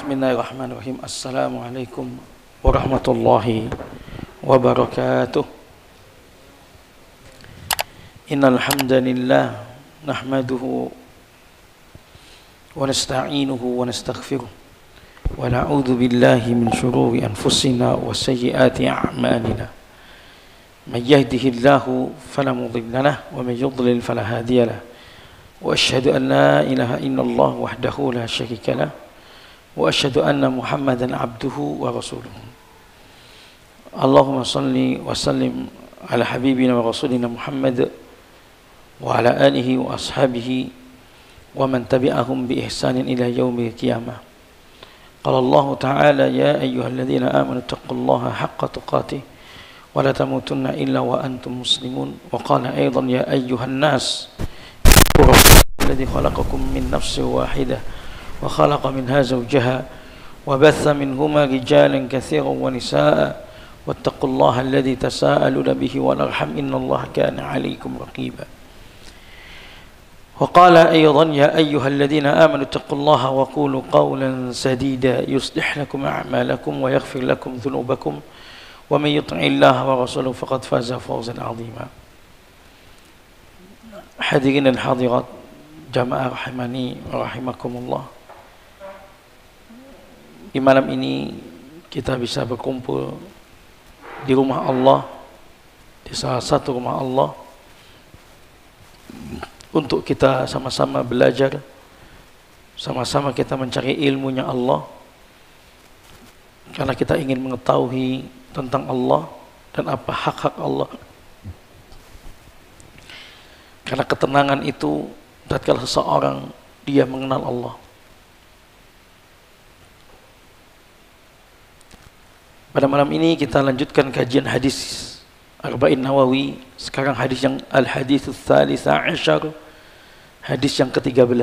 Bismillahirrahmanirrahim. Assalamualaikum warahmatullahi wabarakatuh. Innal hamdalillah nahmaduhu wa nasta'inuhu wa nastaghfiruh wa na'udzu billahi min shururi anfusina wa sayyiati a'malina. May yahdihillahu fala mudilla lahu wa may yudlil fala hadiya lahu. Wa asyhadu an la ilaha illallah wahdahu la syarika lahu wa asyhadu anna Muhammadan abduhu wa rasuluhu. Allahumma salli wa sallim ala habibina wa rasulina Muhammad wa ala alihi wa ashabihi wa man tabi'ahum bi ihsanin ila yaumil qiyamah. Qala Allah ta'ala ya ayyuhalladzina amanu taqullaha haqqa tuqatih wa la tamutunna illa wa antum muslimun. Wa qala aidan ya ayyuhan nas alladzi khalaqakum min nafsin wahidah وخلق منها زوجها وبث منهما رجالا كثيرا ونساء واتقوا الله الذي تساءلون به والأرحام إن الله كان عليكم رقيبا. وقال أيضا يا أيها الذين آمنوا اتقوا الله وقولوا قولا سديدا يصلح لكم أعمالكم ويغفر لكم ذنوبكم ومن يطع الله ورسوله فقد فاز فوزا عظيما. حاضرين الحاضرات جماعة رحمني ورحمكم الله. Di malam ini kita bisa berkumpul di rumah Allah, di salah satu rumah Allah, untuk kita sama-sama belajar, sama-sama kita mencari ilmunya Allah, karena kita ingin mengetahui tentang Allah dan apa hak-hak Allah. Karena ketenangan itu tatkala seseorang dia mengenal Allah. Pada malam ini kita lanjutkan kajian hadis Arba'in Nawawi. Sekarang hadis yang Al-Hadits Tsalitsah Asyar, hadis yang ke-13.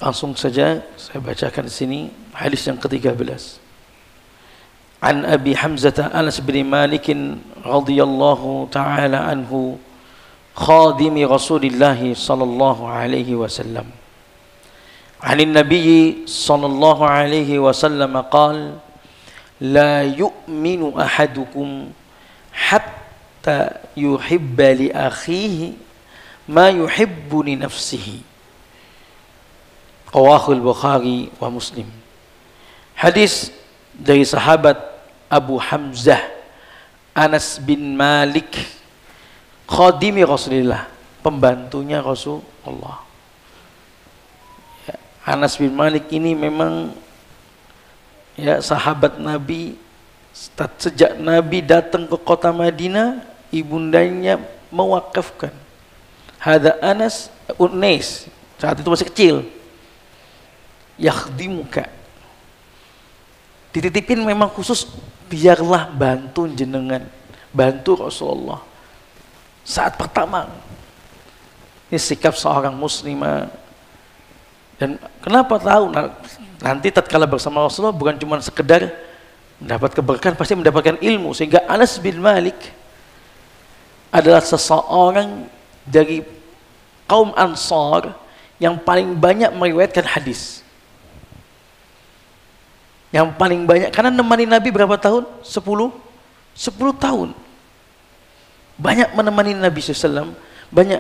Langsung saja saya bacakan di sini hadis yang ke-13. An Abi Hamzah Anas bin Malik radhiyallahu ta'ala anhu khadimi Rasulillah sallallahu alaihi wasallam. عن النبي صلى الله عليه وسلم قال لا يؤمن أحدكم حتى يحب لأخيه ما يحب لنفسه. رواه البخاري ومسلم. Hadis dari sahabat Abu Hamzah Anas bin Malik, khadimi Rasulullah, pembantunya Rasulullah. Anas bin Malik ini memang ya sahabat Nabi. Sejak Nabi datang ke kota Madinah, ibundanya mewakafkan. Hadza Anas Unais, saat itu masih kecil. Yakhdimuka, dititipin memang khusus biarlah bantu jenengan, bantu Rasulullah. Saat pertama, ini sikap seorang muslimah. Dan kenapa tahu? Nanti tatkala bersama Rasulullah bukan cuma sekedar mendapat keberkahan, pasti mendapatkan ilmu. Sehingga Anas bin Malik adalah seseorang dari kaum Ansar yang paling banyak meriwayatkan hadis. Yang paling banyak, karena menemani Nabi berapa tahun? 10 tahun. Banyak menemani Nabi SAW, banyak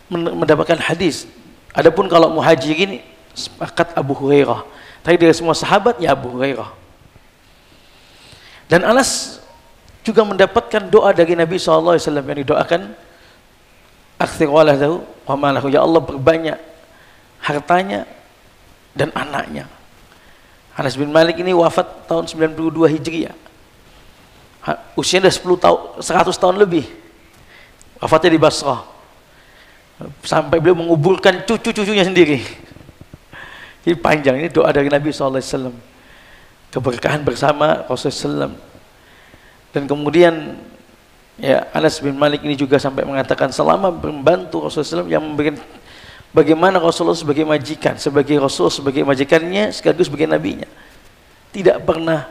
mendapatkan hadis. Adapun kalau muhajirin sepakat Abu Hurairah. Tapi dari semua sahabat ya Abu Hurairah. Dan Anas juga mendapatkan doa dari Nabi SAW yang didoakan, aktsir walahu wa malahu, ya Allah berbanyak hartanya dan anaknya. Anas bin Malik ini wafat tahun 92 Hijriah. Usianya sudah 100 tahun lebih. Wafatnya di Basrah. Sampai beliau menguburkan cucu-cucunya sendiri. Jadi panjang, ini doa dari Nabi SAW, keberkahan bersama Rasulullah SAW. Dan kemudian ya Anas bin Malik ini juga sampai mengatakan selama membantu Rasulullah SAW, yang memberikan bagaimana Rasulullah sebagai majikan, sebagai Rasul, sebagai majikannya sekaligus sebagai nabinya, tidak pernah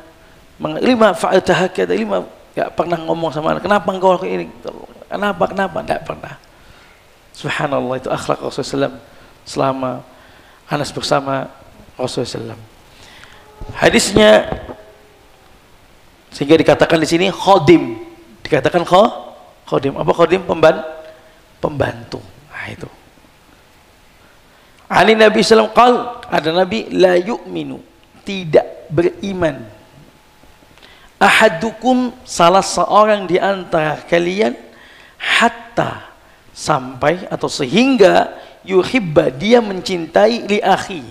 lima fa'alta hakadha, lima, enggak pernah ngomong sama anak, kenapa engkau ini, kenapa, tidak pernah. Subhanallah, itu akhlak Rasulullah SAW selama Anas bersama Rasulullah SAW. Hadisnya sehingga dikatakan di sini khodim, dikatakan khodim. Apa khodim? Pembantu. Nah itu. Ali Nabi SAW qal, ada Nabi, la yu'minu, tidak beriman, ahadukum, salah seorang di antara kalian, hatta, sampai atau sehingga, yuhibba, dia mencintai, li akhi,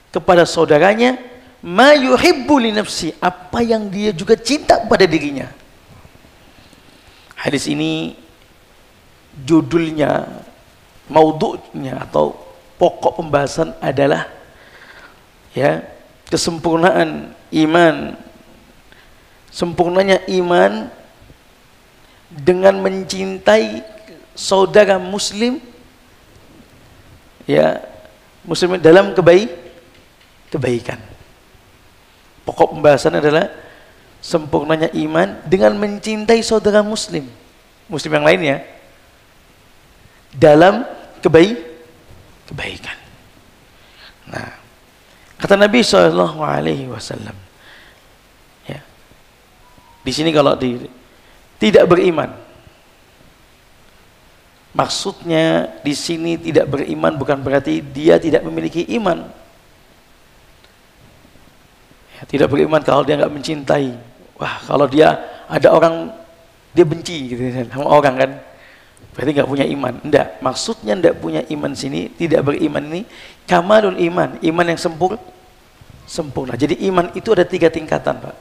kepada saudaranya, ma yuhibbu li nafsi, apa yang dia juga cinta pada dirinya. Hadis ini judulnya, maudhu'nya atau pokok pembahasan adalah ya, kesempurnaan iman, sempurnanya iman dengan mencintai saudara muslim, ya, muslim dalam kebaikan. Pokok pembahasan adalah sempurnanya iman dengan mencintai saudara muslim yang lainnya dalam kebaikan. Nah, kata Nabi SAW, ya, di sini kalau tidak beriman, maksudnya di sini tidak beriman bukan berarti dia tidak memiliki iman. Ya, tidak beriman kalau dia nggak mencintai. Wah, kalau dia ada orang dia benci gitu sama orang kan, berarti nggak punya iman. Enggak, maksudnya enggak punya iman sini, tidak beriman ini kamalul iman, iman yang sempurna. Jadi iman itu ada 3 tingkatan, Pak.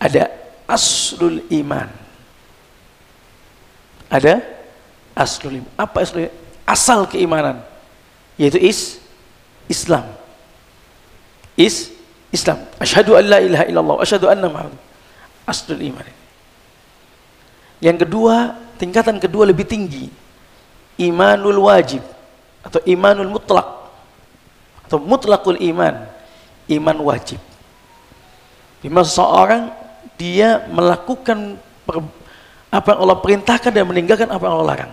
Ada aslul iman. Ada aslul iman. Apa aslul iman? Asal keimanan, yaitu Islam. Islam. Asyhadu an la ilaha illallah, asyhadu anna Muhammad. Aslul iman. Yang kedua, tingkatan kedua lebih tinggi, imanul wajib atau imanul mutlak atau mutlakul iman, iman wajib. Di mana seseorang dia melakukan apa yang Allah perintahkan dan meninggalkan apa yang Allah larang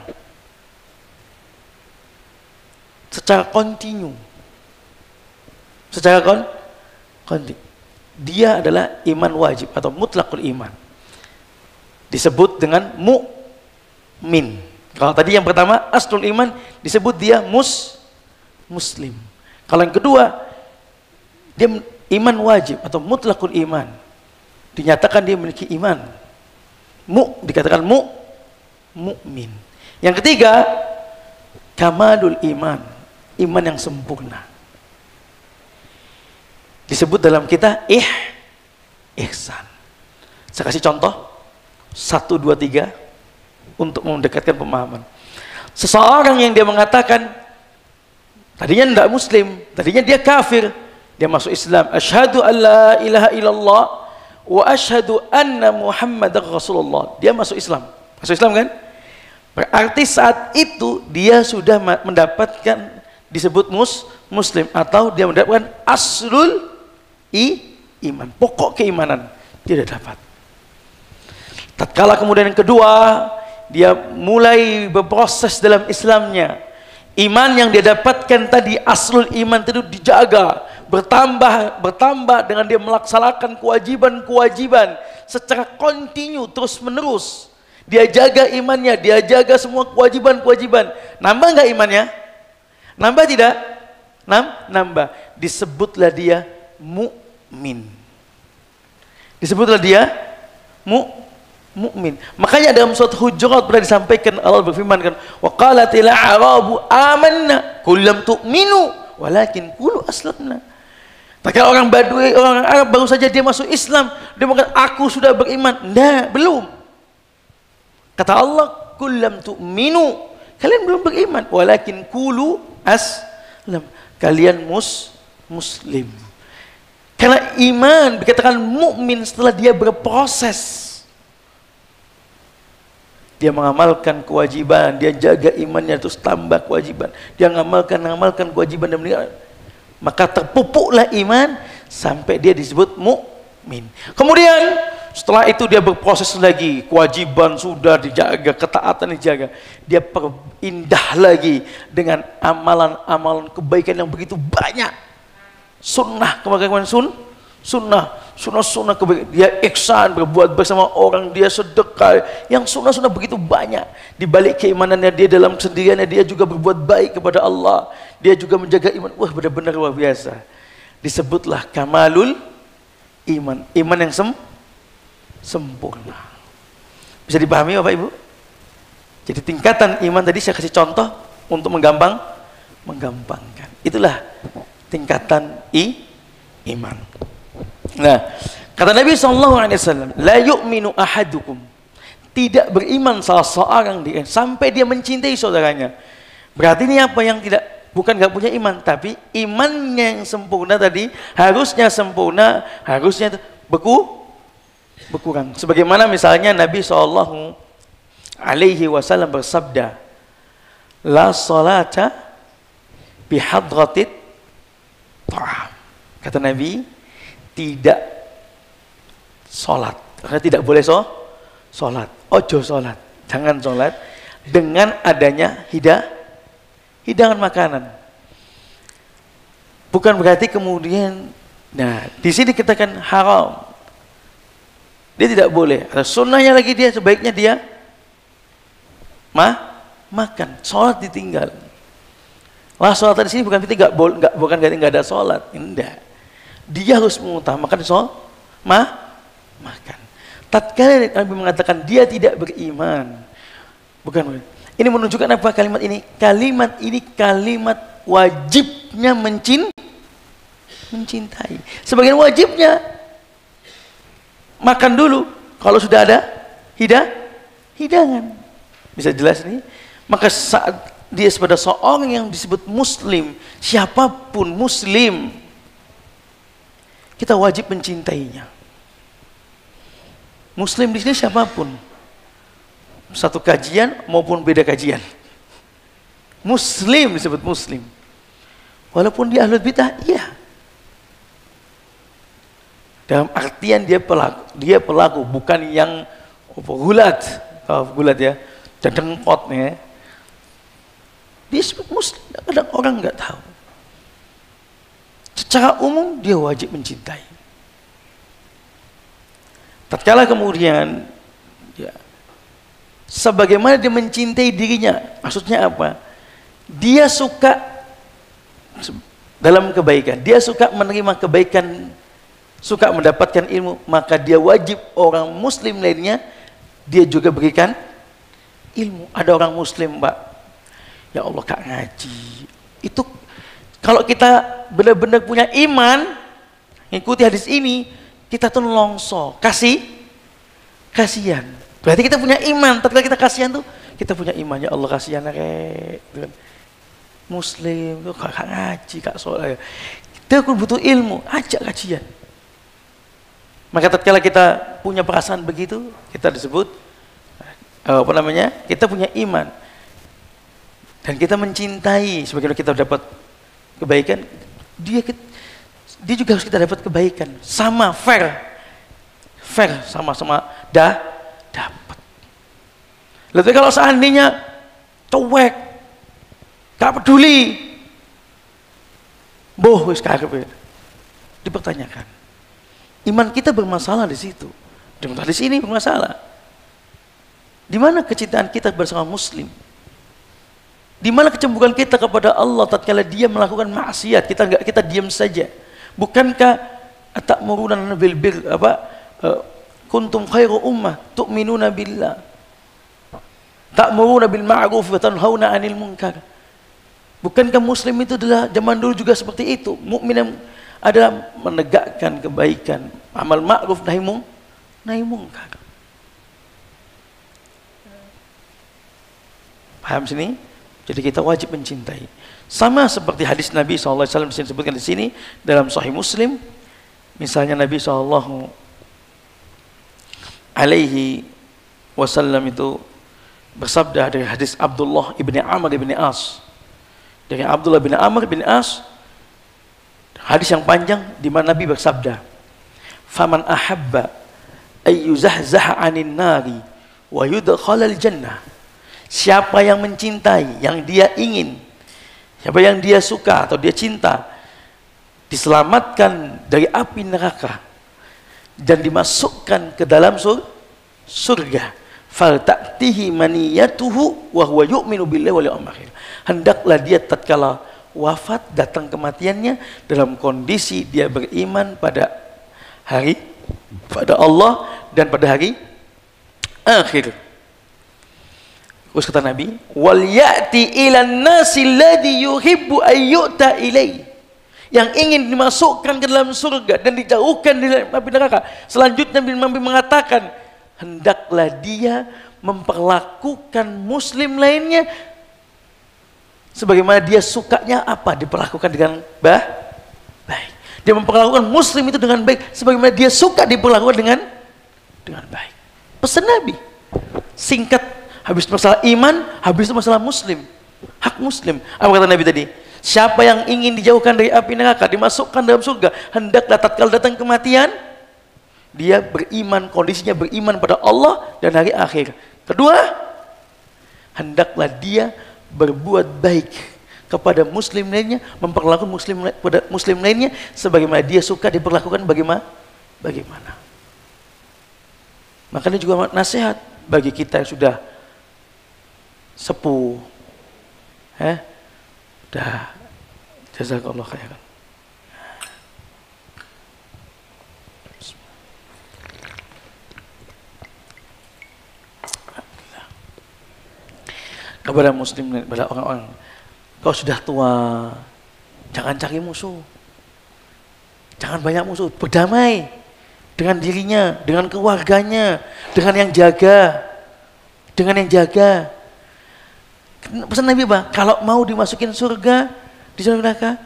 secara kontinu, secara kontinu. Dia adalah iman wajib atau mutlakul iman, disebut dengan mukmin. Kalau tadi yang pertama aslul iman disebut dia muslim. Kalau yang kedua dia iman wajib atau mutlakul iman, dinyatakan dia memiliki iman. Dikatakan mukmin. Yang ketiga kamalul iman, iman yang sempurna. Disebut dalam kita ihsan. Saya kasih contoh 1, 2, 3 untuk mendekatkan pemahaman. Seseorang yang dia mengatakan tadinya tidak muslim, tadinya dia kafir, dia masuk Islam, asyhadu an la ilaha illallah wa asyhadu anna Muhammadar Rasulullah. Dia masuk Islam. Masuk Islam kan? Berarti saat itu dia sudah mendapatkan disebut muslim atau dia mendapatkan aslul iman, pokok keimanan dia sudah dapat. Tatkala kemudian yang kedua dia mulai berproses dalam Islamnya, iman yang dia dapatkan tadi, aslul iman itu dijaga, bertambah dengan dia melaksanakan kewajiban secara kontinu, terus menerus. Dia jaga imannya, dia jaga semua kewajiban. Nambah nggak imannya? Nambah tidak? Nambah. Disebutlah dia mukmin. Disebutlah dia mukmin. Makanya dalam surat Hujurat pernah disampaikan, Allah berfirman kan, wa qalatil a'rabu amanna qul lam tu'minu walakin qulu aslamna. Tatkala orang Badui, orang Arab baru saja dia masuk Islam, dia mengatakan aku sudah beriman. Nah, belum. Kata Allah, qul lam tu'minu, kalian belum beriman, walakin qulu aslam, kalian muslim. Karena iman dikatakan mukmin setelah dia berproses. Dia mengamalkan kewajiban, dia jaga imannya terus tambah kewajiban. Dia mengamalkan kewajiban dan meninggalkan. Maka terpupuklah iman sampai dia disebut mukmin. Kemudian Setelah itu dia berproses lagi, kewajiban sudah dijaga, ketaatan dijaga. Dia perindah lagi dengan amalan-amalan kebaikan yang begitu banyak. Sunnah, kebaikan sunnah kebaikan. Dia ihsan, berbuat bersama orang, dia sedekah. Yang sunnah begitu banyak. Di balik keimanannya dia, dalam sendiriannya dia juga berbuat baik kepada Allah. Dia juga menjaga iman. Wah, benar-benar luar biasa. Disebutlah kamalul iman. Iman yang sempurna. Bisa dipahami Bapak Ibu? Jadi tingkatan iman tadi saya kasih contoh untuk menggampangkan. Itulah tingkatan iman. Nah, kata Nabi SAW, la yu'minu ahadukum, tidak beriman salah seorang dia sampai dia mencintai saudaranya. Berarti ini apa yang tidak, bukan nggak punya iman, tapi imannya yang sempurna tadi harusnya sempurna, harusnya berkurang. Sebagaimana misalnya Nabi SAW bersabda, la salata bihadratit ta'am. Kata Nabi, tidak sholat, karena tidak boleh sholat, ojo sholat, jangan sholat dengan adanya hidangan makanan. Bukan berarti kemudian, nah di sini kita kan haram, dia tidak boleh. Ada sunnahnya lagi, dia sebaiknya dia makan, sholat ditinggal. Lah sholat di sini bukan berarti bukan nggak ada sholat, enggak. Dia harus mengutamakan makan. Tatkala Nabi mengatakan dia tidak beriman, bukan. Ini menunjukkan apa kalimat ini? Kalimat ini kalimat wajibnya mencintai. Sebagian wajibnya makan dulu. Kalau sudah ada hidangan, bisa jelas nih. Maka saat dia sebagai seorang yang disebut Muslim, siapapun Muslim, kita wajib mencintainya. Muslim di sini siapapun, satu kajian maupun beda kajian, Muslim disebut Muslim. Walaupun dia ahlul bidah, iya. Dalam artian dia pelaku, bukan yang gulat ya, cedengkot nih. Dia disebut Muslim. Kadang orang nggak tahu. Secara umum dia wajib mencintai. Tatkala kemudian ya, sebagaimana dia mencintai dirinya, maksudnya apa? Dia suka dalam kebaikan, dia suka menerima kebaikan, suka mendapatkan ilmu, maka dia wajib orang Muslim lainnya dia juga berikan ilmu. Ada orang Muslim, Mbak, ya Allah Kak ngaji, itu kalau kita benar-benar punya iman, ngikuti hadis ini, kita tuh longso, kasihan. Berarti kita punya iman. Tatkala kita kasihan tuh, kita punya iman. Ya Allah kasihan rek, Muslim tuh Kak ngaji, Kak sholat. Kita butuh ilmu, ajak kajian. Maka tatkala kita punya perasaan begitu, kita disebut kita punya iman. Dan kita mencintai, sebagaimana kita dapat kebaikan, dia juga harus kita dapat kebaikan, sama fair, sama-sama dapat. Lalu kalau seandainya cuek, gak peduli, wis karep, dipertanyakan. Iman kita bermasalah di situ. Di sini bermasalah. Di mana kecintaan kita bersama Muslim? Di mana kecemburuan kita kepada Allah tatkala dia melakukan maksiat, kita diam saja. Bukankah ta'muruna bil bir kuntum khairu ummah tu'minuna billah ta'muruna bil ma'ruf wa tanhauna 'anil munkar. Bukankah Muslim itu adalah zaman dulu juga seperti itu? Mukmin yang adalah menegakkan kebaikan, amal ma'ruf nahi munkar. Paham sini? Jadi kita wajib mencintai. Sama seperti hadis Nabi SAW disebutkan di sini dalam Sahih Muslim. Misalnya Nabi SAW itu bersabda dari hadis Abdullah ibni Amr ibni As. Dari Abdullah bin Amr bin As, hadis yang panjang di mana Nabi bersabda, "Faman ahabba ayyuzahzaha 'anil nari wa yudkhalal jannah. Siapa yang mencintai, yang dia ingin, siapa yang dia suka atau dia cinta, diselamatkan dari api neraka dan dimasukkan ke dalam surga. Falta'tihi maniyatuhu wa huwa yu'minu billahi wal yawmil akhir. Hendaklah dia tatkala wafat, datang kematiannya dalam kondisi dia beriman pada Allah dan pada hari akhir. Terus kata Nabi, wal ya'ti ilan nasi alladhi yuhibbu ayyuta ilai. Yang ingin dimasukkan ke dalam surga dan dijauhkan dari api neraka. Selanjutnya Nabi mengatakan, hendaklah dia memperlakukan muslim lainnya sebagaimana dia sukanya apa diperlakukan dengan baik. Dia memperlakukan muslim itu dengan baik sebagaimana dia suka diperlakukan dengan baik. Pesan Nabi singkat, habis masalah iman, habis itu masalah muslim, hak muslim. Apa kata Nabi tadi? Siapa yang ingin dijauhkan dari api neraka, dimasukkan dalam surga, hendaklah tatkala datang kematian dia beriman, kondisinya beriman pada Allah dan hari akhir. Kedua, hendaklah dia berbuat baik kepada muslim lainnya, memperlakukan muslim lainnya sebagaimana dia suka diperlakukan bagaimana. Makanya juga nasihat bagi kita yang sudah sepuh, dah, jazakallah khairan. Kepada muslim, kepada orang-orang, kau sudah tua, jangan cari musuh, jangan banyak musuh, berdamai dengan dirinya, dengan keluarganya, dengan yang jaga. Pesan Nabi apa? Kalau mau dimasukin surga, di surga neraka,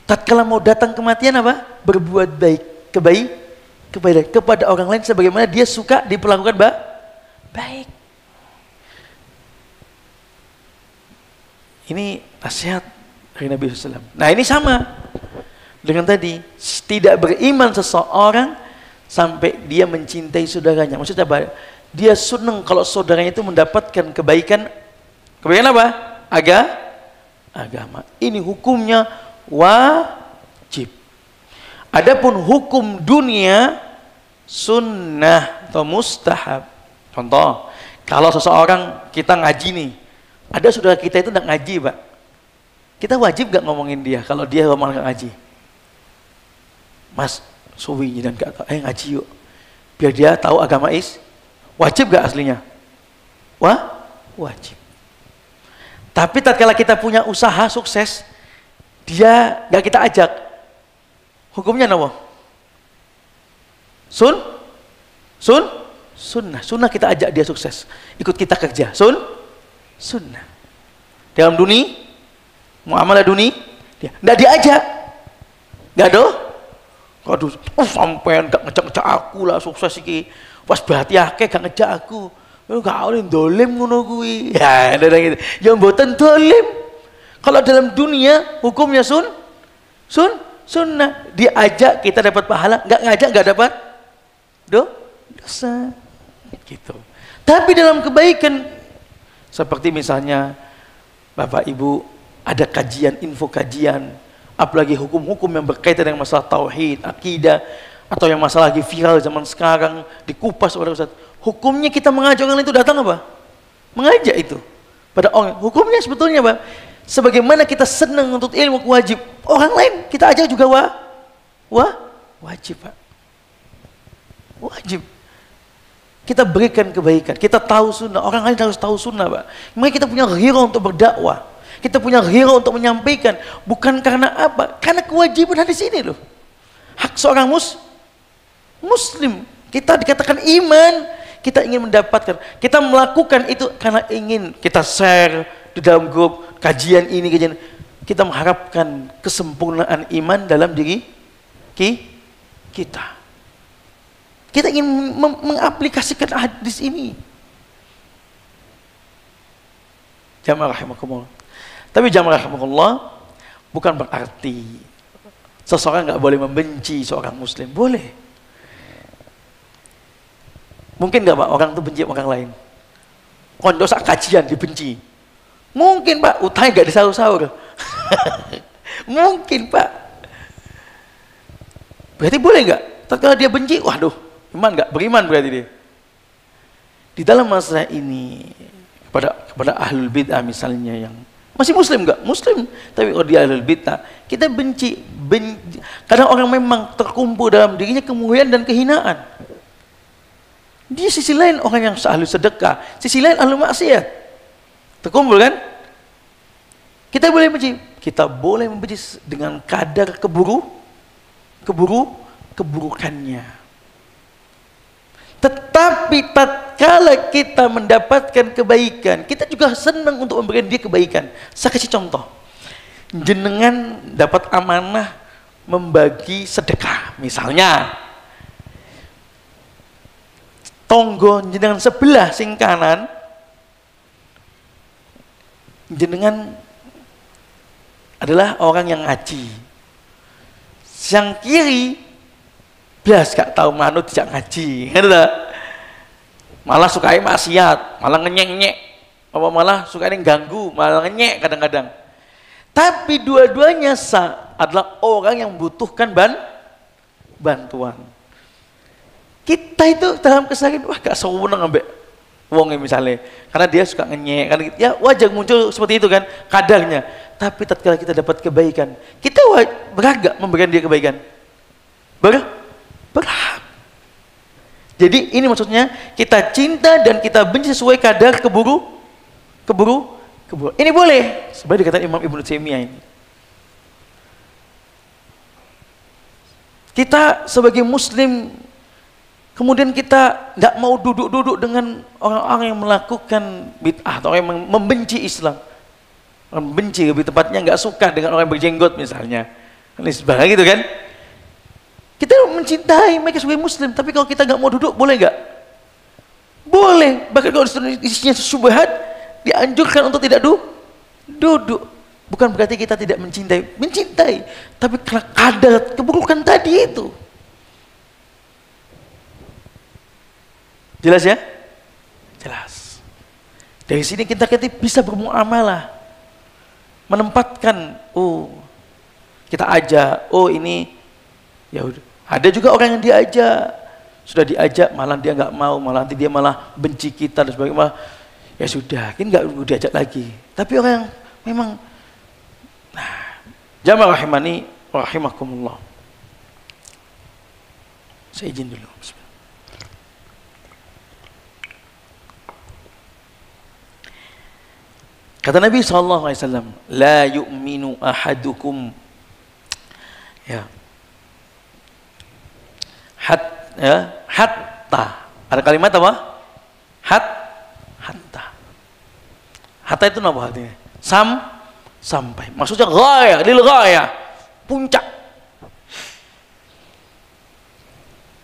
tatkala mau datang kematian apa? Berbuat baik, kebaikan kepada orang lain sebagaimana dia suka diperlakukan baik. Ini nasihat dari Nabi SAW. Nah ini sama dengan tadi, tidak beriman seseorang sampai dia mencintai saudaranya. Maksudnya apa? Dia senang kalau saudaranya itu mendapatkan kebaikan apa? Agama. Ini hukumnya wajib. Adapun hukum dunia sunnah atau mustahab. Contoh, kalau seseorang kita ngaji nih, ada saudara kita itu nggak ngaji, Pak. Kita wajib nggak ngomongin dia kalau dia ngomong nggak ngaji? Mas, suwi dan ngaji yuk, biar dia tahu agama wajib nggak aslinya? Wajib. Tapi tatkala kita punya usaha sukses, dia nggak kita ajak, hukumnya apa? Sunnah kita ajak dia sukses, ikut kita kerja, sunnah. Dalam dunia, muamalah dunia, dia nggak diajak, nggak do. Aduh, sampean gak ngejak aku lah sukses iki, pas berarti akeh gak ngejak aku. Gak oleh dolim ngono kuwi. Ya, ada gitu. Yang mboten dolim. Kalau dalam dunia hukumnya sunnah. Diajak kita dapat pahala, nggak ngajak nggak dapat dosa. Gitu. Tapi dalam kebaikan, seperti misalnya Bapak Ibu ada kajian, info kajian, apalagi hukum-hukum yang berkaitan dengan masalah tauhid, akidah, atau yang masalah lagi viral zaman sekarang, dikupas oleh Ustaz. Hukumnya kita mengajak orang itu datang apa? Mengajak itu pada orang. Hukumnya sebetulnya apa? Sebagaimana kita senang untuk ilmu wajib, orang lain kita ajak juga wajib, Pak. Wajib. Kita berikan kebaikan, kita tahu sunnah, orang lain harus tahu sunnah, Pak. Makanya kita punya ghirah untuk berdakwah, kita punya ghirah untuk menyampaikan, bukan karena apa? Karena kewajiban ada di sini loh. Hak seorang muslim, kita dikatakan iman, kita ingin mendapatkan, kita melakukan itu karena ingin kita share di dalam grup kajian ini, kita mengharapkan kesempurnaan iman dalam diri kita. Kita ingin mengaplikasikan hadis ini. Jamaah rahimakumullah. Tapi jamaah rahimakumullah bukan berarti seseorang nggak boleh membenci seorang muslim. Boleh. Mungkin nggak Pak orang tuh benci orang lain? Konco sak kajian dibenci. Mungkin Pak, utangnya nggak disaur-saur. Mungkin Pak. Berarti boleh nggak? Tatkala dia benci, waduh, iman nggak? Beriman berarti dia. Di dalam masalah ini kepada ahlul bid'ah misalnya yang masih muslim nggak? Muslim, tapi kalau dia ahlul bid'ah, kita benci. Kadang orang memang terkumpul dalam dirinya kemuliaan dan kehinaan. Di sisi lain orang yang ahli sedekah, sisi lain ahli maksiat. Terkumpul kan? Kita boleh benci. Kita boleh membenci dengan kadar keburukannya. Tetapi tatkala kita mendapatkan kebaikan, kita juga senang untuk memberikan dia kebaikan. Saya kasih contoh. Jenengan dapat amanah membagi sedekah. Misalnya, tonggo jenengan sebelah sing kanan, jenengan adalah orang yang ngaji. Yang kiri belas gak tahu manut tidak ngaji, gitu lah. Malah sukai maksiat, malah ngenyek-nyek, apa malah suka ganggu, malah ngenyek kadang-kadang. Tapi dua-duanya adalah orang yang membutuhkan bantuan. Kita itu dalam keseharian wah gak sewenang ambek wongnya misalnya, karena dia suka ngenyek, kan ya wajar muncul seperti itu kan kadarnya. Tapi tatkala kita dapat kebaikan, kita berhak gak memberikan dia kebaikan? Berhak. Jadi ini maksudnya kita cinta dan kita benci sesuai kadar keburu. Ini boleh. Sebenarnya dikatakan Imam Ibnu Taimiyah ini. Kita sebagai muslim kemudian kita tidak mau duduk-duduk dengan orang-orang yang melakukan bid'ah atau orang yang membenci Islam. Membenci lebih tepatnya nggak suka dengan orang yang berjenggot misalnya. Nisbah gitu kan? Kita mencintai mereka sebagai muslim, tapi kalau kita nggak mau duduk, boleh nggak? Boleh. Bahkan kalau isinya syubhat, dianjurkan untuk tidak duduk. Bukan berarti kita tidak mencintai, tapi karena kadar keburukan tadi itu. Jelas ya? Jelas. Dari sini kita bisa bermuamalah, menempatkan, kita ajak, ini ya udah. Ada juga orang yang sudah diajak malah dia nggak mau, malah nanti dia malah benci kita dan sebagainya. Ya sudah, ini nggak perlu diajak lagi. Tapi orang yang memang, jamaah rahimani rahimakumullah. Saya izin dulu. Kata Nabi SAW, la yu'minu ahadukum, ya, hatta. Ada kalimat apa? Hatta itu apa artinya? Sampai. Maksudnya ghaya, puncak.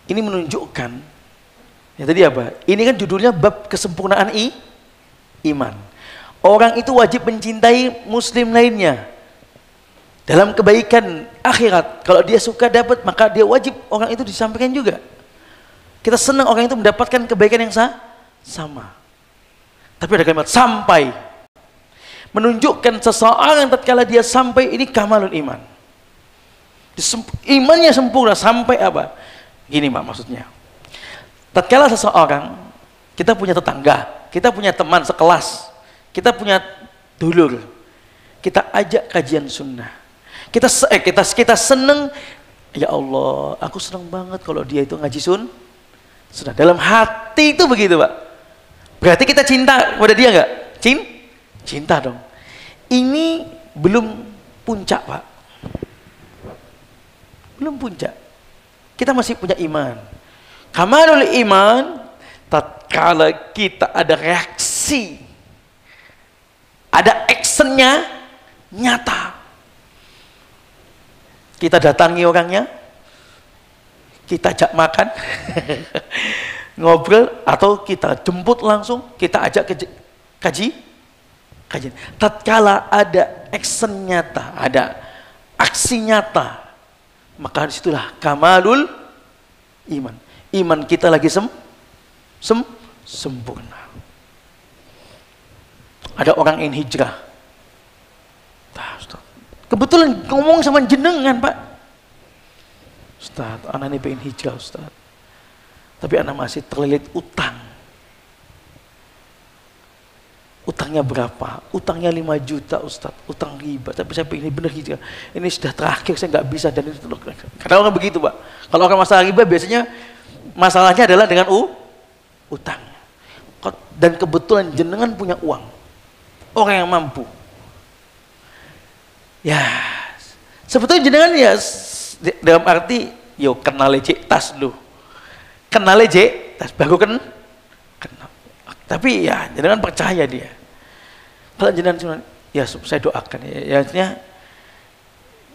Ini menunjukkan, ya tadi apa? Ini kan judulnya bab kesempurnaan iman. Orang itu wajib mencintai muslim lainnya dalam kebaikan akhirat. Kalau dia suka dapat, maka dia wajib orang itu disampaikan juga. Kita senang orang itu mendapatkan kebaikan yang sama. Tapi ada kalimat sampai, menunjukkan seseorang tatkala dia sampai, ini kamalul iman. Imannya sempurna sampai apa? Gini Pak maksudnya. Tatkala seseorang, kita punya tetangga, kita punya teman sekelas, kita punya dulur, kita ajak kajian sunnah, kita seneng, ya Allah, aku seneng banget kalau dia itu ngaji sunnah. Dalam hati itu begitu Pak. Berarti kita cinta kepada dia nggak? Cinta dong. Ini belum puncak Pak. Belum puncak. Kita masih punya iman. Kamalul iman, tatkala kita ada reaksi, ada actionnya nyata. Kita datangi orangnya, kita ajak makan, ngobrol, atau kita jemput langsung, kita ajak kajian. Tatkala ada action nyata, ada aksi nyata, maka disitulah kamalul iman. Iman kita lagi sempurna. Ada orang ingin hijrah. Kebetulan ngomong sama jenengan, Pak. Ustaz, anak ini pengen hijrah, Ustaz. Tapi anak masih terlilit utang. Utangnya berapa? Utangnya 5 juta, Ustaz. Utang riba. Tapi saya pengen benar hijrah. Ini sudah terakhir, saya nggak bisa. Dan itu kadang orang begitu, Pak. Kalau orang masalah riba biasanya masalahnya adalah dengan utang. Dan kebetulan jenengan punya uang. Orang yang mampu. Ya, sebetulnya jenengan ya dalam arti, yo kenal cek tas lu. Kenal cek tas baru kenal. Tapi ya jenengan percaya dia. Kalau jenengan cuma ya saya doakan ya artinya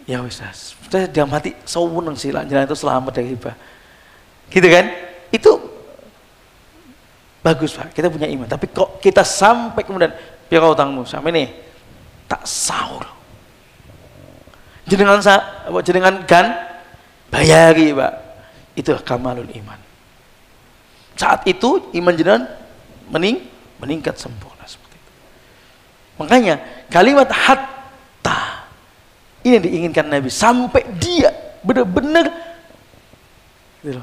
ya wis saya dalam hati seneng sih lah jenengan itu selamat dari riba. Gitu kan? Itu bagus, Pak. Kita punya iman. Tapi kok kita sampai kemudian pira utangmu sampai nih tak sahur. Jenengan kan bayari, Pak. Itulah kamalul iman. Saat itu iman jenengan meningkat sempurna seperti itu. Makanya kalimat hatta ini yang diinginkan Nabi sampai dia benar-benar gitu.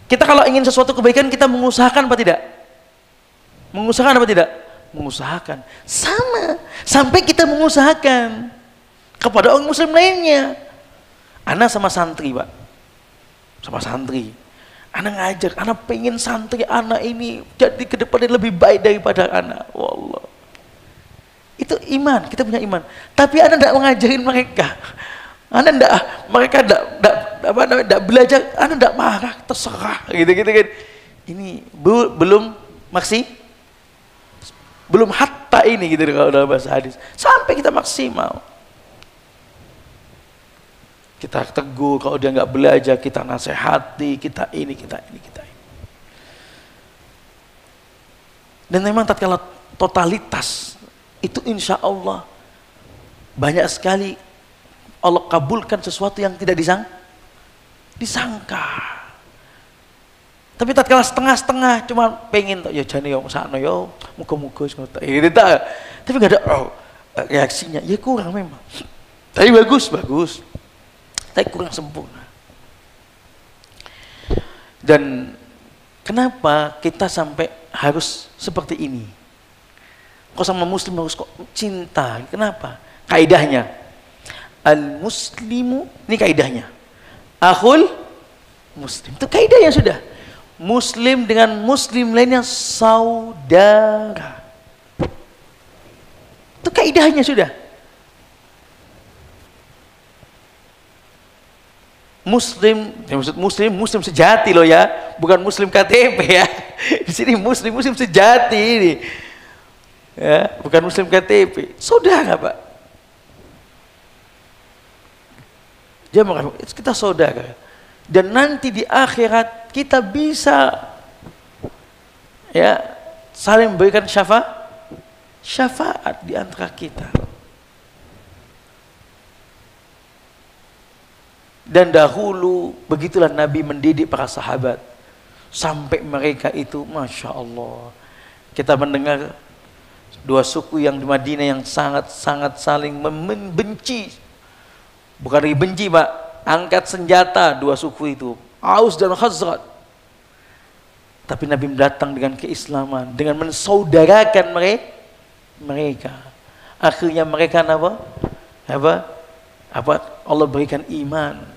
Kita kalau ingin sesuatu kebaikan kita mengusahakan apa tidak? Mengusahakan apa tidak? Mengusahakan. Sama. Sampai kita mengusahakan kepada orang muslim lainnya. Ana sama santri, Pak. Sama santri. Ana ngajak, ana pengen santri ana ini jadi ke depannya lebih baik daripada ana. Wallah. Itu iman, kita punya iman. Tapi ana tidak mengajarin mereka. Ana tidak, mereka tidak belajar, ana tidak marah, terserah gitu kan. Ini belum belum hatta ini gitu kalau dalam bahasa hadis. Sampai kita maksimal. Kita tegur, kalau dia nggak belajar, kita nasihati, kita ini. Dan memang tatkala totalitas, itu insya Allah banyak sekali Allah kabulkan sesuatu yang tidak disangka. Tapi tatkala setengah-setengah, cuma pengen ya jane yo sakno yo, muga-muga gitu tak. Tapi nggak ada reaksinya, ya kurang memang. Tapi bagus. Tapi kurang sempurna. Dan kenapa kita sampai harus seperti ini? Kok sama muslim harus kok cinta? Kenapa? Kaidahnya al-muslimu, ini kaidahnya akhul muslim. Itu kaidahnya sudah. Muslim dengan muslim lainnya saudara. Itu kaidahnya sudah. Muslim, maksud muslim sejati loh ya, bukan muslim KTP ya. Di sini muslim sejati ini, ya, bukan muslim KTP. Saudara, Pak. Dia mengatakan kita saudara, dan nanti di akhirat kita bisa ya saling memberikan syafaat di antara kita. Dan dahulu begitulah Nabi mendidik para sahabat sampai mereka itu Masya Allah. Kita mendengar dua suku yang di Madinah yang sangat saling membenci. Bukan lagi benci, Pak, angkat senjata dua suku itu, Aus dan Khazraj. Tapi Nabi datang dengan keislaman, dengan mensaudarakan mereka. Akhirnya mereka apa? Allah berikan iman.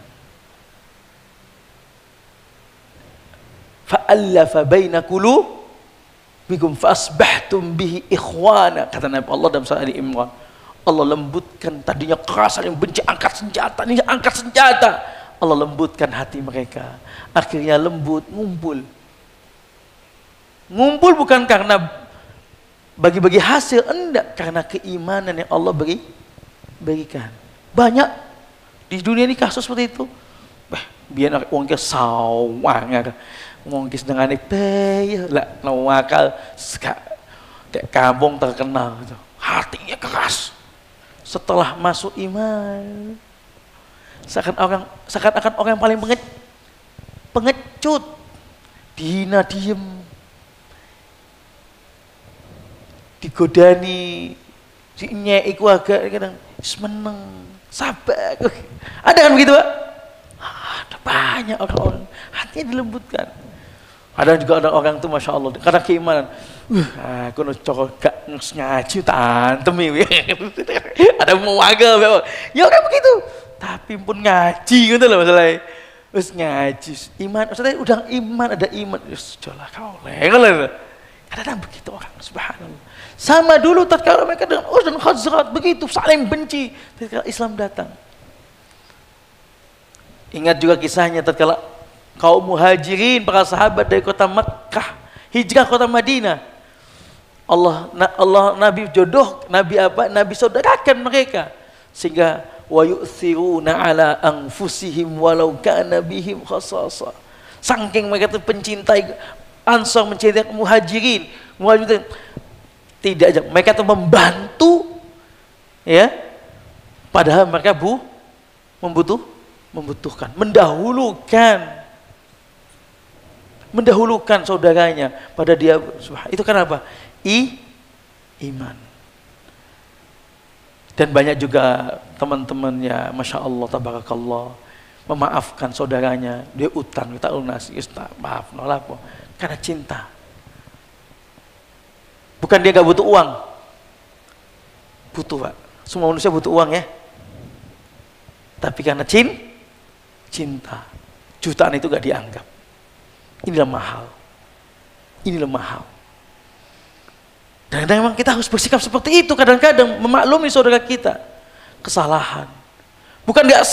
Fa'allafa baina qulubikum fasbahtum bihi ikhwana, kata Nabi Allah dalam surah Ali Imran. Allah lembutkan, tadinya keras yang benci angkat senjata, ini angkat senjata. Allah lembutkan hati mereka. Akhirnya lembut, ngumpul. Ngumpul bukan karena bagi-bagi hasil, enggak, karena keimanan yang Allah berikan. Banyak di dunia ini kasus seperti itu. Biar orang ke sawang, orang ke dengan itu, lah nawakal, kayak kampung terkenal, hatinya keras. Setelah masuk iman, seakan-akan orang yang paling pengecut, dihina diem, digodani, si nyek iku agak kadang meneng, sabar. Ada kan begitu, Pak? Ada banyak orang-orang hatinya dilembutkan. Ada juga ada orang tuh masya Allah karena keimanan. Aku cocok gak ngaji tantem ini. Ada mau agak, ya kan begitu. Tapi pun ngaji gitu loh masalahnya. Terus ngaji, iman, maksudnya udah iman, ada iman. Sudahlah kau leh. Kadang begitu orang, subhanallah. Sama dulu tatkala mereka dengan Aus dan Khazraj begitu saling benci. Tatkala Islam datang. Ingat juga kisahnya tatkala kaum muhajirin, para sahabat dari kota Makkah, hijrah kota Madinah. Allah Nabi jodoh, Nabi saudarakan mereka. Sehingga wa yu'thiruna ala anfusihim walau kana bihim khasasa. Saking mereka itu pencintai Ansar, mencintai muhajirin tidak aja mereka itu membantu ya, padahal mereka membutuhkan, mendahulukan saudaranya pada dia. Itu kenapa? Iman. Dan banyak juga teman-temannya, masya Allah, tabarakallah, memaafkan saudaranya, dia utang, kita lunasi, maaf, nolak, karena cinta. Bukan dia gak butuh uang, butuh, Pak. Semua manusia butuh uang ya. Tapi karena cinta, jutaan itu gak dianggap. Inilah mahal. Dan memang kita harus bersikap seperti itu kadang-kadang, memaklumi saudara kita kesalahan. Bukan gak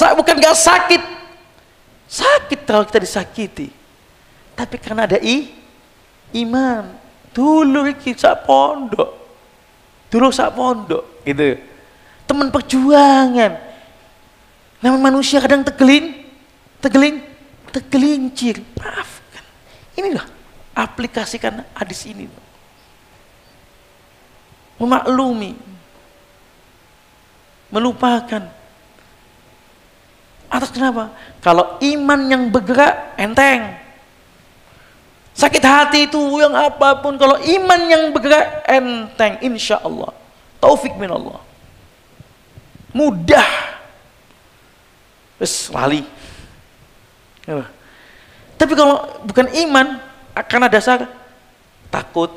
sakit kalau kita disakiti, tapi karena ada iman. Dulu sak pondok gitu, teman perjuangan. Namanya manusia kadang tergelincir. Maafkan. Inilah aplikasikan hadis ini. Memaklumi, melupakan. Atas kenapa? Kalau iman yang bergerak enteng. Sakit hati itu yang apapun, kalau iman yang bergerak enteng, insya Allah taufik min Allah, mudah. Terus lali. Tapi kalau bukan iman, karena dasar takut,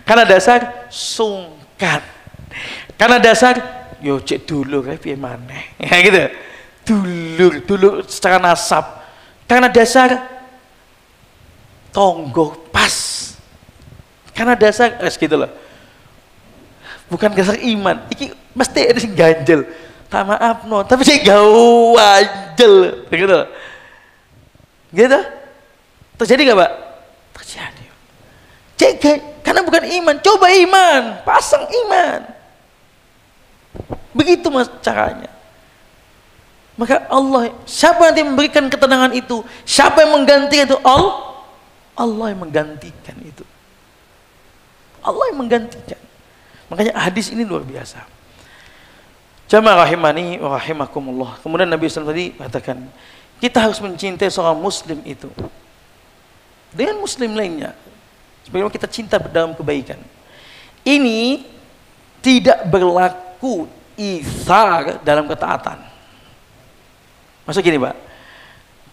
karena dasar sungkan, karena dasar yo cek dulu kayak piye maneh, ya gitu. Dulu secara nasab, karena dasar tonggo pas, karena dasar gitu loh, bukan dasar iman. Iki mesti ada yang ganjel, tak maaf no, tapi saya gak ganjel gitu. Terjadi gak, Pak? Terjadi. Cek, karena bukan iman, coba iman, pasang iman, begitu mas caranya. Maka Allah, siapa yang memberikan ketenangan itu, siapa yang menggantikan itu? Allah yang menggantikan itu. Allah yang menggantikan. Makanya hadis ini luar biasa. Jamaah rahimani wa rahimakumullah. Kemudian Nabi SAW tadi katakan, kita harus mencintai seorang muslim itu dengan muslim lainnya, sebagaimana kita cinta dalam kebaikan. Ini tidak berlaku itsar dalam ketaatan. Maksud gini, Pak,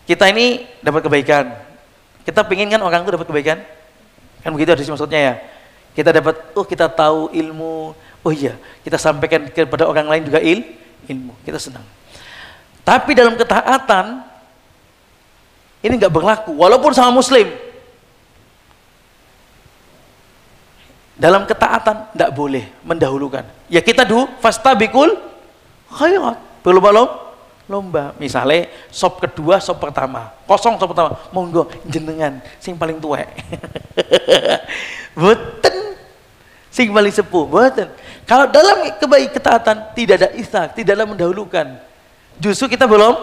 kita ini dapat kebaikan, kita pengen kan orang itu dapat kebaikan, kan begitu hadis maksudnya ya. Kita dapat, kita tahu ilmu, iya, kita sampaikan kepada orang lain juga ilmu, kita senang. Tapi dalam ketaatan ini nggak berlaku, walaupun sama muslim. Dalam ketaatan tidak boleh mendahulukan. Ya kita fastabiqul khairat, berlomba-lomba. Misalnya sop kedua, sop pertama, kosong sop pertama, monggo jenengan sing paling tua. Boten sing paling sepuh, boten. Kalau dalam ketaatan tidak ada itsar, tidak ada mendahulukan. Justru kita belum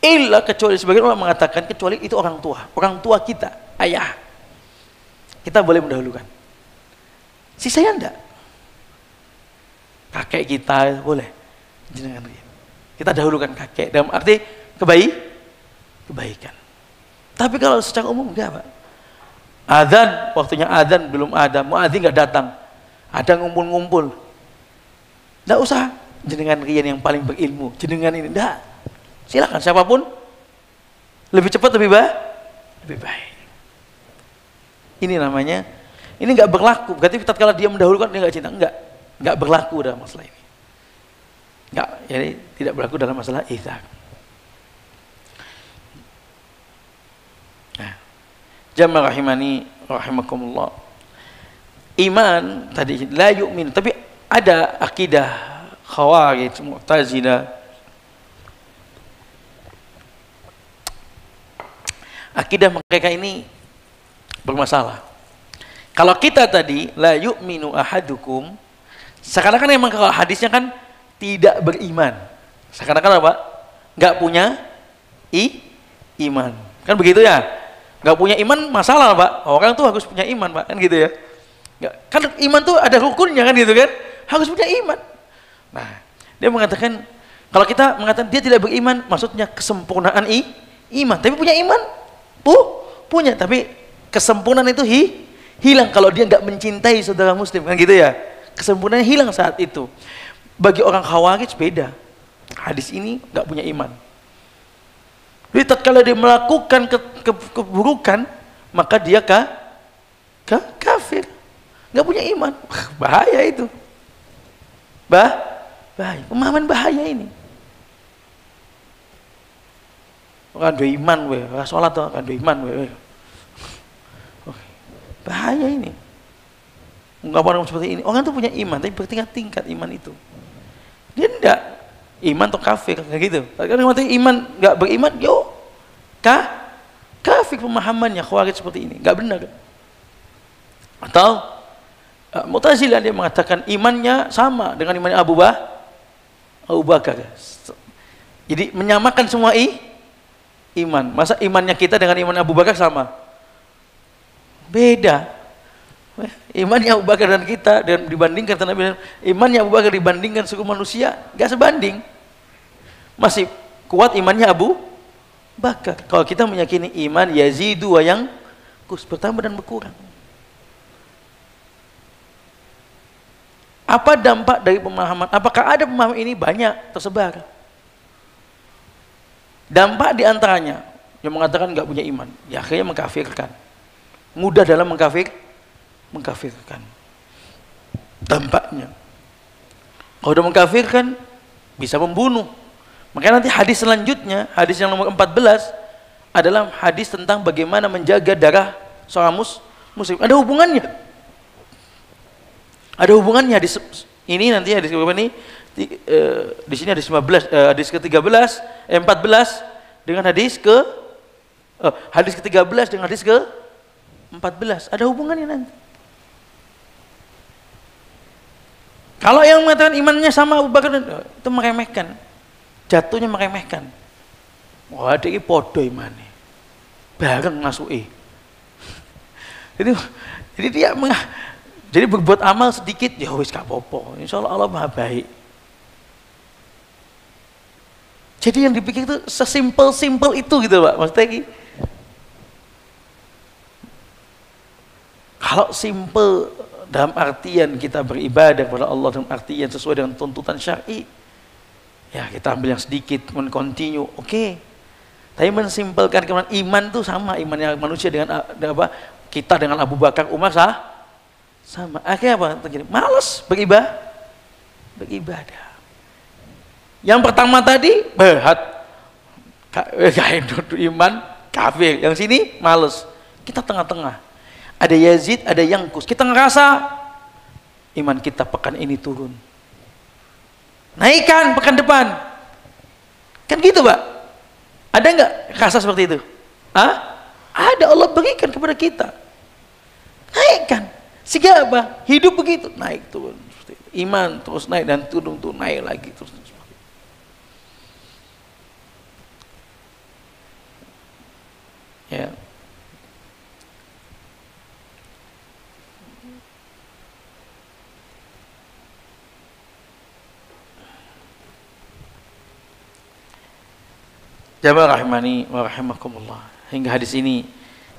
illa, kecuali sebagian orang mengatakan kecuali itu orang tua kita, ayah. Kita boleh mendahulukan. Sisanya enggak. Kakek kita boleh. Jenengan kita dahulukan kakek dalam arti kebaikan. Tapi kalau secara umum enggak, Pak. Adzan, waktunya adzan belum ada, muadzin nggak datang, ada ngumpul-ngumpul. Nggak usah jenengan rian yang paling berilmu, jenengan ini nggak. Silakan siapapun, lebih cepat lebih baik. Ini namanya, ini nggak berlaku. Berarti tatkala dia mendahulukan dia nggak cinta, nggak berlaku dalam masalah ini. Nggak, jadi tidak berlaku dalam masalah itsar. Jamaah rahimani rahimakumullah. Iman tadi la yu'min, tapi ada akidah Khawarij, Mu'tazilah. Akidah mereka ini bermasalah. Kalau kita tadi la yu'minu ahadukum, seakan-akan memang kalau hadisnya kan tidak beriman. Seakan-akan apa? Enggak punya iman. Kan begitu ya? Nggak punya iman masalah Pak, orang tuh harus punya iman Pak, kan gitu ya. Nggak, kan iman tuh ada rukunnya kan gitu kan, harus punya iman. Nah dia mengatakan kalau kita mengatakan dia tidak beriman, maksudnya kesempurnaan iman, tapi punya iman punya, tapi kesempurnaan itu hilang kalau dia nggak mencintai saudara muslim, kan gitu ya. Kesempurnaan hilang saat itu. Bagi orang Khawarij beda, hadis ini nggak punya iman. Jadi tatkala dia melakukan keburukan, maka dia kafir, nggak punya iman. Bahaya itu, bahaya, pemahaman bahaya ini. Orang do iman, sholat tuh kan do iman, bahaya ini. Ungkapan seperti ini, orang tuh punya iman, tapi bertingkat-tingkat iman itu. Dia enggak iman atau kafir kayak gitu. Kadang mati iman nggak beriman, yo kafir pemahamannya Khawarij seperti ini, nggak benar. Atau Mu'tazilah dia mengatakan imannya sama dengan imannya Abu Bakar. Jadi menyamakan semua iman. Masa imannya kita dengan iman Abu Bakar sama? Beda. Imannya Abu Bakar dan kita dan dibandingkan imannya Abu Bakar dibandingkan suku manusia nggak sebanding. Masih kuat imannya Abu Bakar. Kalau kita meyakini iman yazidu wa yanqus, bertambah dan berkurang. Apa dampak dari pemahaman? Apakah ada pemahaman ini banyak tersebar? Dampak diantaranya yang mengatakan nggak punya iman, ya akhirnya mengkafirkan. Mudah dalam mengkafirkan. Dampaknya, kalau udah mengkafirkan bisa membunuh. Makanya nanti hadis selanjutnya, hadis yang nomor 14 adalah hadis tentang bagaimana menjaga darah seorang muslim. Ada hubungannya. Ada hubungannya hadis ini nanti hadis berapa nih? Di sini hadis 15, hadis ke-13, 14 dengan hadis ke-13 dengan hadis ke-14. Ada hubungannya nanti. Kalau yang mengatakan imannya sama Abu Bakar itu meremehkan. Jatuhnya meremehkan. Wah, ini podo imannya. Bareng masuki. Jadi dia jadi berbuat amal sedikit ya wis gak apa-apa. Insyaallah Allah Maha baik. Jadi yang dipikir itu sesimpel itu gitu, Pak. Maksudnya ini kalau simple dalam artian kita beribadah kepada Allah dalam artian sesuai dengan tuntutan syar'i, ya kita ambil yang sedikit, continue, oke. Tapi mensimpelkan kemudian iman itu sama, imannya manusia dengan apa? Kita dengan Abu Bakar, Umar sama. Akhirnya apa terjadi? Malas beribadah. Yang pertama tadi iman kafir, yang sini malas. Kita tengah-tengah. Ada Yazid, ada Yanqus. Kita ngerasa iman kita pekan ini turun. Naikkan pekan depan. Kan gitu, Pak? Ada nggak rasa seperti itu? Ada, Allah berikan kepada kita. Naikkan. Sehingga apa? Hidup begitu, naik turun. Iman terus naik dan turun naik lagi terus. Ya. Jamaah rahimani wa rahimakumullah. Hingga hadis ini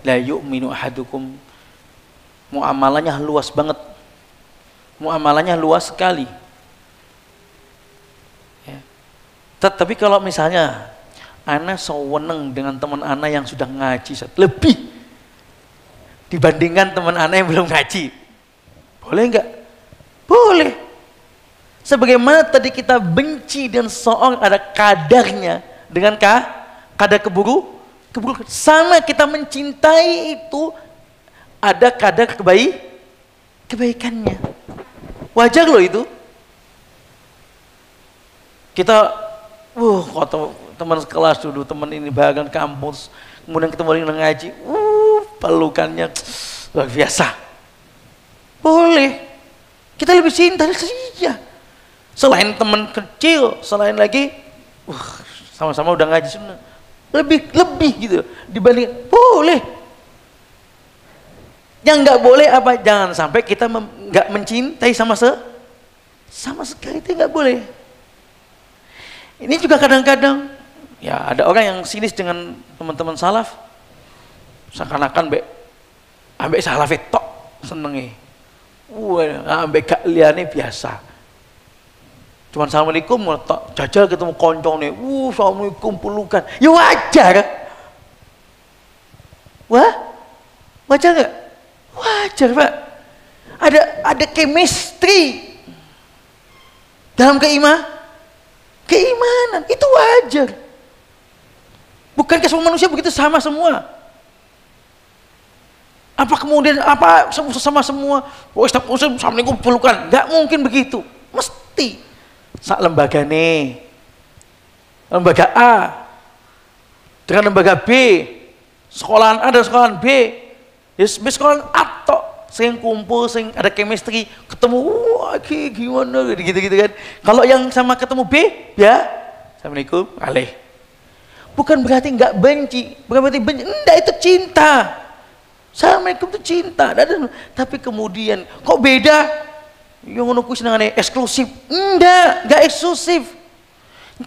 la yu'minu ahadukum, muamalahnya luas banget, muamalahnya luas sekali. Ya. Tapi kalau misalnya ana seweneng dengan teman ana yang sudah ngaji lebih dibandingkan teman ana yang belum ngaji, boleh nggak? Boleh. Sebagaimana tadi kita benci dan seorang ada kadarnya dengan kadar keburukan, sama kita mencintai itu ada kadar kebaikannya. Wajar loh itu. Kita kok teman sekelas dulu, teman ini bagian kampus, kemudian ketemu lagi ngaji, pelukannya luar biasa. Boleh. Kita lebih cinta saja. Selain teman kecil, selain lagi sama-sama udah ngaji sunnah, lebih gitu dibanding. Boleh. Yang nggak boleh apa? Jangan sampai kita nggak mencintai sama sekali, itu nggak boleh. Ini juga kadang-kadang ya ada orang yang sinis dengan teman-teman salaf, seakan-akan ambek salaf tok senenge, ambek gak liane biasa. Cuman assalamualaikum, jajal ketemu koncone, assalamualaikum pelukan, ya wajar. Wajar nggak? Wajar Pak. Ada chemistry dalam keimanan, itu wajar. Bukankah semua manusia begitu sama semua? Apa kemudian sama semua? Assalamualaikum pelukan, nggak mungkin begitu, mesti. Lembaga A dengan lembaga B, sekolahan A dan sekolahan B, ya sekolahan A tok, sing kumpul, sing ada chemistry, ketemu, gimana gitu kan. Kalau yang sama ketemu B, ya assalamualaikum, aleh. Bukan berarti nggak benci, bukan berarti benci, enggak, itu cinta. Assalamualaikum itu cinta. Tapi kemudian kok beda? Yang ngono kuwi senengane eksklusif. Enggak eksklusif.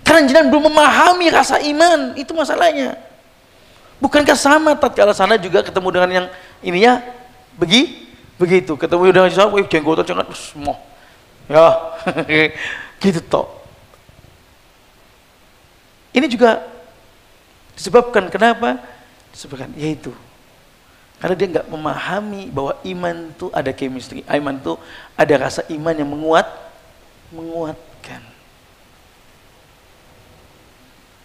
Karena jenengan belum memahami rasa iman, itu masalahnya. Bukankah sama tatkala sana juga ketemu dengan yang ininya begitu. Ketemu dengan siapa? Jenggotan jangan semua. Ya. Gitu toh. Ini juga disebabkan kenapa? Disebabkan yaitu karena dia nggak memahami bahwa iman itu ada chemistry, iman itu ada rasa iman yang menguatkan.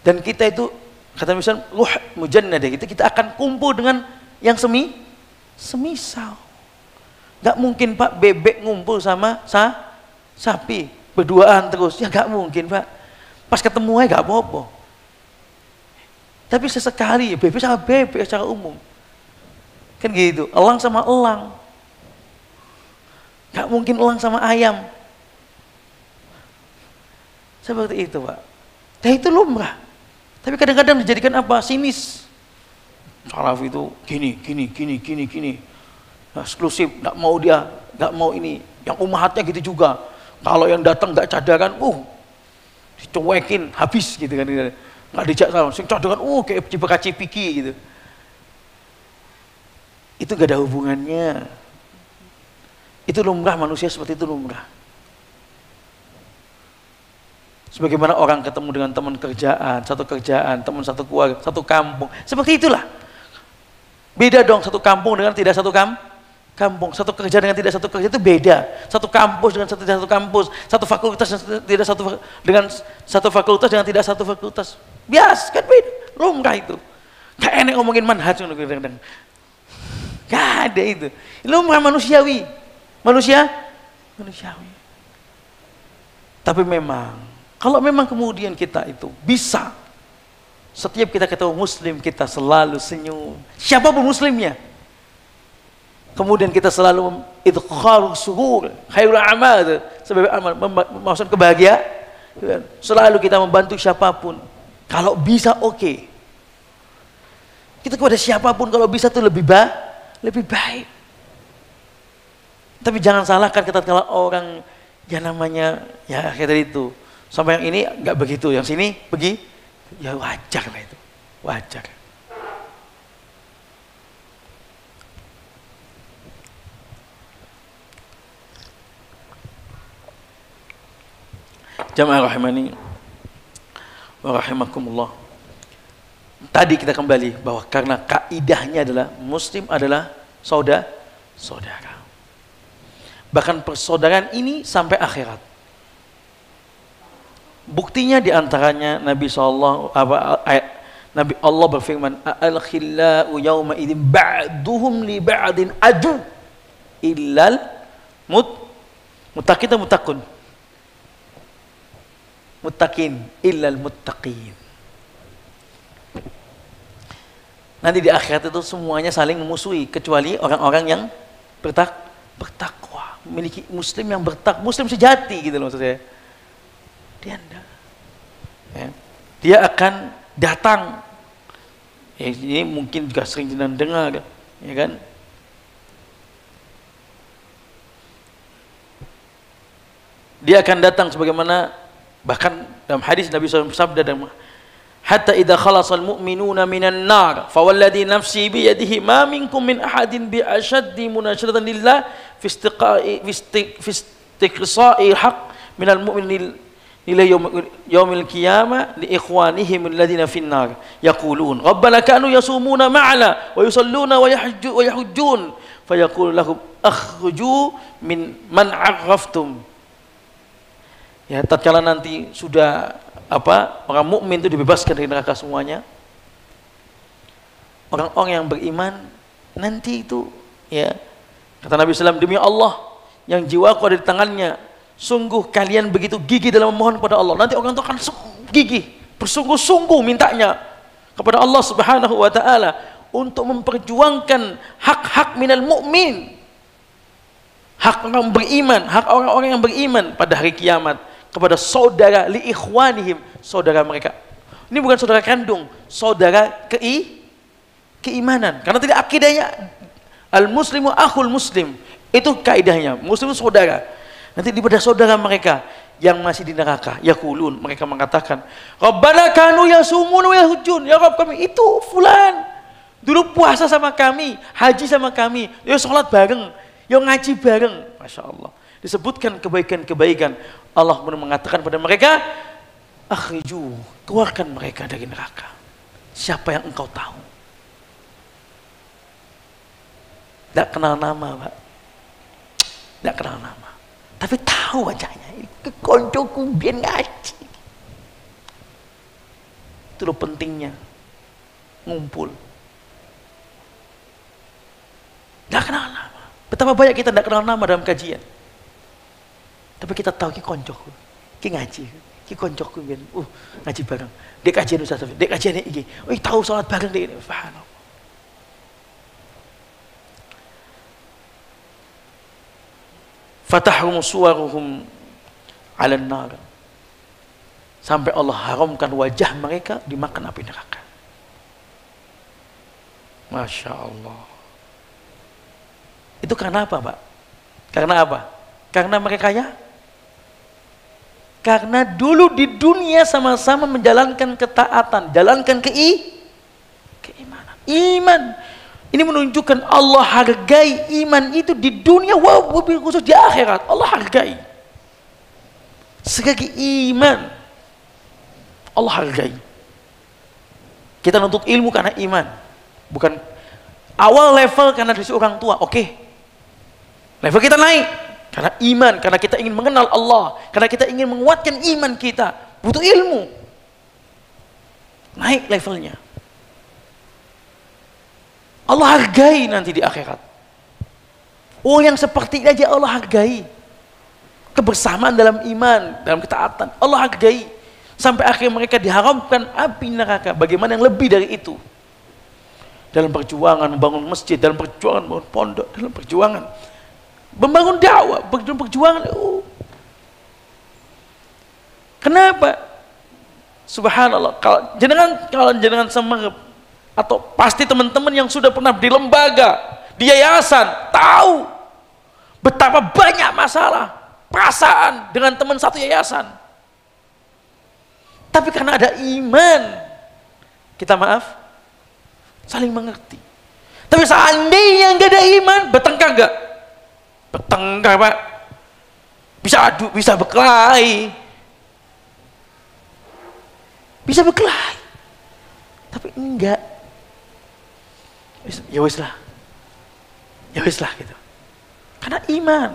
Dan kita itu kata misal ruh mujannadah, kita akan kumpul dengan yang semisal. Nggak mungkin Pak bebek ngumpul sama sapi berduaan terus, ya nggak mungkin Pak. Pas ketemu aja nggak apa-apa. Tapi sesekali bebek sama bebek secara umum. Kan gitu, elang sama elang. Gak mungkin elang sama ayam. Seperti itu Pak. Dan itu lumrah. Tapi kadang-kadang dijadikan apa? Sinis. Salaf itu gini. Eksklusif, gak mau dia, gak mau ini. Yang umatnya gitu juga. Kalau yang datang gak cadaran, dicuekin, habis gitu kan. Gak dijak sama, sing cadaran, kayak cipika-cipiki gitu. Itu gak ada hubungannya. Itu lumrah, manusia seperti itu lumrah. Sebagaimana orang ketemu dengan teman kerjaan, teman satu keluarga, satu kampung, seperti itulah. Beda dong satu kampung dengan tidak satu kampung, satu kerja dengan tidak satu kerja itu beda. Satu kampus dengan tidak satu kampus, satu fakultas dengan satu fakultas dengan tidak satu fakultas. Biasa kan beda, lumrah itu. Gak enak ngomongin manhaj kadang-kadang. Gak ada itu. Lumrah manusiawi. Manusiawi. Tapi memang, kalau memang kemudian kita itu bisa, setiap kita ketemu muslim, kita selalu senyum. Siapapun muslimnya. Kemudian kita selalu idkharu surur, khairul amal, sebagai amal, maksud kebahagiaan. Selalu kita membantu siapapun. Kalau bisa oke. Kita kepada siapapun kalau bisa itu lebih baik. Tapi jangan salahkan kita kalau orang yang namanya ya kayak tadi itu, sampai yang ini nggak begitu, yang sini ya wajar lah itu, wajar. Jamaah rahimani wa rahimakumullah. Tadi kita kembali bahwa karena kaidahnya adalah muslim adalah saudara. Bahkan persaudaraan ini sampai akhirat. Buktinya diantaranya Nabi Nabi Allah berfirman, al-khillau yawma idzin ba'duhum li ba'din adu illal muttaqin muttaqun. Muttaqin illal muttaqin. Nanti di akhirat itu semuanya saling memusuhi kecuali orang-orang yang bertakwa, memiliki muslim yang muslim sejati gitu loh maksud saya. Dia akan datang. Ya, ini mungkin juga sering dengar, ya kan? Dia akan datang sebagaimana bahkan dalam hadis Nabi SAW sabda dalam hatta idza khalasal mu'minuna minan nar fawalladhi nafsi bi yadihi ma minkum min ahadin bi ashaddi munashadatan lillah fi istiqsa'i haqq minal mu'minin ila yaumil qiyamah li ikhwanihim alladhina fin nar yaqulun rabbana kanu yasumuna ma'ana wa yusalluna wa yahujjun fayaqulu lahum akhruju min man arraftum. Ya, tatkala nanti sudah orang mukmin itu dibebaskan dari neraka semuanya, orang-orang yang beriman nanti itu, ya kata Nabi SAW, demi Allah yang jiwaku ada di tangannya, sungguh kalian begitu gigih dalam memohon kepada Allah, nanti orang itu akan gigih bersungguh-sungguh mintanya kepada Allah Subhanahu wa taala untuk memperjuangkan hak-hak minal mukmin, hak orang beriman, hak orang-orang yang beriman pada hari kiamat kepada saudara li ikhwanihim, saudara mereka. Ini bukan saudara kandung, saudara keimanan. Karena tidak akidahnya al muslimu akhul muslim. Itu kaidahnya. Muslim itu saudara. Nanti daripada saudara mereka yang masih di neraka, yaqulun, mereka mengatakan, Rabbana kanu yasumun wa yahujjun. Ya Rabb kami itu fulan. Dulu puasa sama kami, haji sama kami, ya sholat bareng, ya ngaji bareng. Masya Allah. Disebutkan kebaikan-kebaikan. Allah mengatakan pada mereka, akhriju, keluarkan mereka dari neraka. Siapa yang engkau tahu? Tidak kenal nama, Pak. Tidak kenal nama. Tapi tahu wajahnya. Koncoku biar ngaji. Itu loh pentingnya. Ngumpul. Tidak kenal nama. Betapa banyak kita tidak kenal nama dalam kajian. Tapi kita tahu ki koncoku, ki ngaji, ki koncoku ben, ngaji bareng. Dek kajian Ustaz, dek kajian iki. Tahu salat bareng dek ini. Subhanallah. Fatahum suwaruhum 'alan nar. Sampai Allah haramkan wajah mereka dimakan api neraka. Masya Allah. Itu karena apa, Pak? Karena apa? Karena mereka kaya? Karena dulu di dunia sama-sama menjalankan ketaatan, jalankan keimanan. Iman. Ini menunjukkan Allah hargai iman itu di dunia, wabil khusus di akhirat. Allah hargai. Sekali iman, Allah hargai. Kita nuntut ilmu karena iman, bukan awal level karena dari orang tua. Oke, level kita naik. Karena iman, karena kita ingin mengenal Allah, karena kita ingin menguatkan iman kita, butuh ilmu. Naik levelnya. Allah hargai nanti di akhirat. Yang seperti ini aja Allah hargai. Kebersamaan dalam iman, dalam ketaatan, Allah hargai. Sampai akhirnya mereka diharamkan api neraka. Bagaimana yang lebih dari itu? Dalam perjuangan membangun masjid, dalam perjuangan membangun pondok, dalam perjuangan membangun dakwah, perjuangan. Kenapa? Subhanallah. Kalau jenengan semangat, atau pasti teman-teman yang sudah pernah di lembaga, di yayasan, tahu betapa banyak masalah perasaan dengan teman satu yayasan. Tapi karena ada iman, kita maaf, saling mengerti. Tapi seandainya nggak ada iman, bertengkar nggak? Bertengkar, Pak. Bisa adu, bisa berkelahi. bisa berkelahi. Tapi enggak. Ya wis lah. Ya wis lah gitu. Karena iman.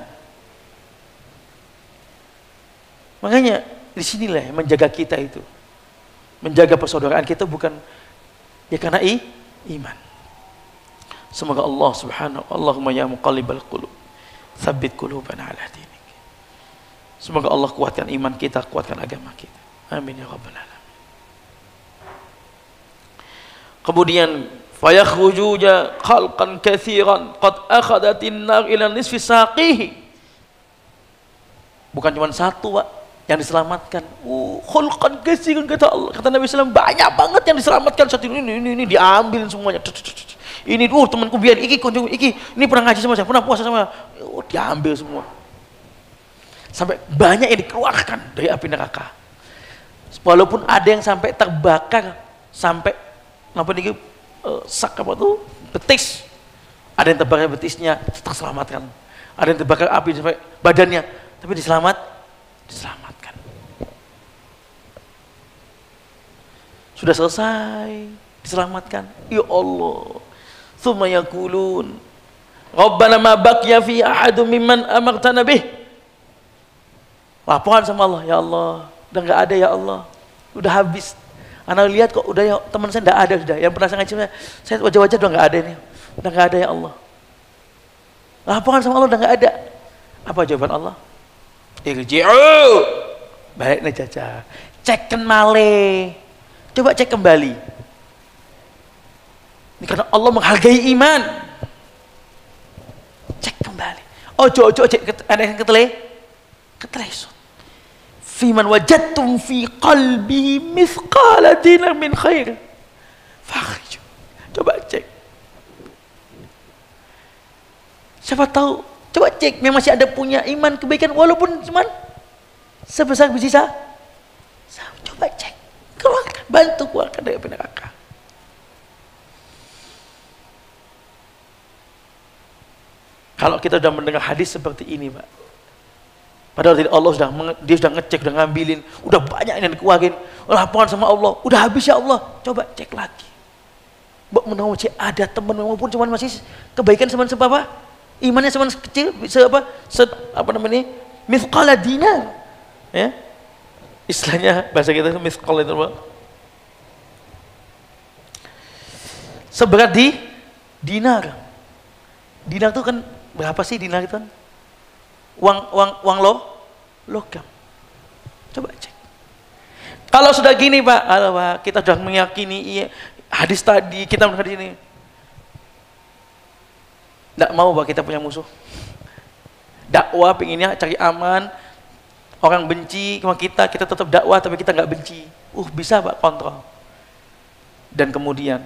Makanya disinilah yang menjaga kita itu. Menjaga persaudaraan kita bukan ya karena iman. Semoga Allah subhanahu Allahumma ya muqallibal qulub tsabbit qulubana ala dinik. Semoga Allah kuatkan iman kita, kuatkan agama kita. Amin ya rabbal alamin. Kemudian fayakhrujuja khalqan katsiran qad akhadatin nar ila nisfi saqihi. Bukan cuma satu, Pak, yang diselamatkan. Khalqan katsiran kata Allah. Kata Nabi sallallahu alaihi wasallam, banyak banget yang diselamatkan saat ini diambil semuanya. Ini temanku biar iki kunjung iki ini pernah ngaji sama saya, pernah puasa sama diambil semua. Sampai banyak yang dikeluarkan dari api neraka. Walaupun ada yang sampai terbakar sampai apa nih sak apa tuh betis, ada yang terbakar betisnya terselamatkan, ada yang terbakar api sampai badannya tapi diselamatkan. Sudah selesai diselamatkan, ya Allah. Tsumma yaqulun Rabbana ma baqiya fi ahadun mimman amartana bih. Laporan sama Allah, ya Allah udah nggak ada ya Allah, udah habis. Anak lihat kok udah ya, teman saya enggak ada sudah. Yang pernah saya ngaji saya wajah-wajah udah enggak ada nih. Udah enggak ada ya Allah. Laporan sama Allah udah enggak ada. Apa jawaban Allah? Irji'u. Balik nih Caca. Cekkan male. Coba cek kembali. Ini karena Allah menghargai iman. Cek kembali. Ojo cek ada yang ketelesut. Fiman wajadtum fi qalbi mithqala dinar min khair fakhriju. Coba cek. Siapa tahu, coba cek memang masih ada punya iman kebaikan walaupun cuman sebesar biji sah. Coba cek. Keluarkan, bantu keluarkan dari api neraka. Kalau kita sudah mendengar hadis seperti ini, Pak, padahal Allah dia sudah ngecek, sudah ngambilin, udah banyak yang dikeluarin, laporan sama Allah, udah habis ya Allah, coba cek lagi. Mbak menawa cek ada teman maupun cuman masih kebaikan cuman seberapa, imannya cuman kecil, apa namanya, mithqala dinar, ya, istilahnya bahasa kita mithqala itu Pak, seberat dinar. Dinar itu kan berapa sih dinar itu kan? Uang logam. Coba cek. Kalau sudah gini Pak, kita sudah meyakini hadis tadi, kita mendengar ini. Tidak mau Pak kita punya musuh. Dakwah pengennya cari aman, orang benci sama kita tetap dakwah tapi kita nggak benci. Bisa Pak kontrol. Dan kemudian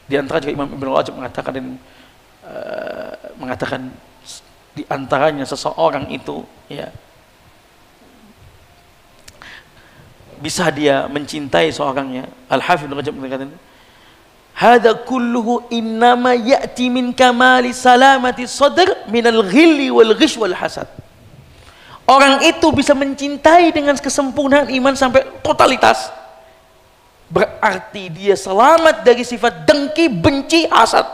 di antara juga Imam Ibnu Rajab mengatakan di antaranya seseorang itu ya bisa dia mencintai seorangnya. Al-Hafidz Ibnu Rajab mengatakan hadza kulluhu innama ya'ti min kamali salamati sadr min al-ghilli wal ghish wal hasad. Orang itu bisa mencintai dengan kesempurnaan iman sampai totalitas, berarti dia selamat dari sifat dengki, benci, hasad.